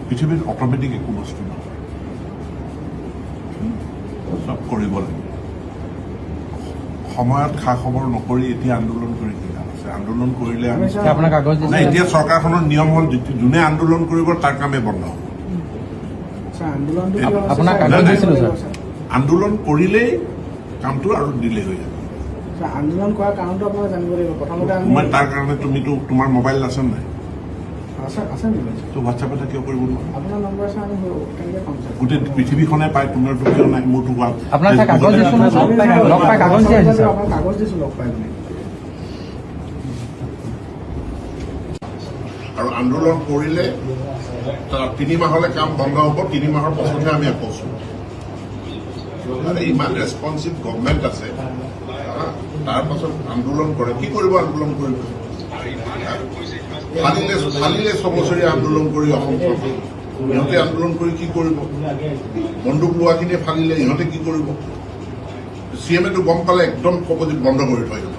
পৃথিৱীত অট'মেটিক একো বস্তু নহয়, চব কৰিব লাগিব। সময়ত খা খবৰ নকৰি এতিয়া আন্দোলন কৰি কি লাভ আছে? আন্দোলন কৰিলে নাই, এতিয়া চৰকাৰখনৰ নিয়ম হ'ল যোনে আন্দোলন কৰিব তাৰ কামেই বন্ধ হ'ব। আন্দোলন কৰিলেই কামটো আৰু দিলে হৈ যাব। আন্দোলন কৰাৰ কাৰণটো আপোনালোকে জানিব লাগিব। প্ৰথমতে মই তাৰ কাৰণে তুমিতো তোমাৰ মোবাইল আছে নাই? আছে নেকি? তো হোৱাটছএপতে কিয় কৰিব নোৱাৰা? আপোনাৰ নম্বৰ আছে, আমি কেনেকৈ পাম? গোটেই পৃথিৱীখনে পায়, তোমাৰতো কিয় নাই? মোৰতো কোৱা কাগজ দিছো লগ পাই বুলি। আৰু আন্দোলন কৰিলে 3 মাহলৈ কাম বন্ধ হ'ব, 3 মাহৰ পাছতহে আমি আকৌ ইমান ৰেছপন্সিভ গভমেণ্ট আছে, তাৰ পাছত আন্দোলন কৰে। কি কৰিব আন্দোলন কৰিব? ফালিলে 6 বছৰীয়া আন্দোলন কৰি অসম চৰকাৰ ইহঁতে আন্দোলন কৰি কি কৰিব? বন্দুক লোৱাখিনিয়ে ফালিলে ইহঁতে কি কৰিব? CM-এটো গম পালে একদম বন্ধ কৰি থৈ যাব।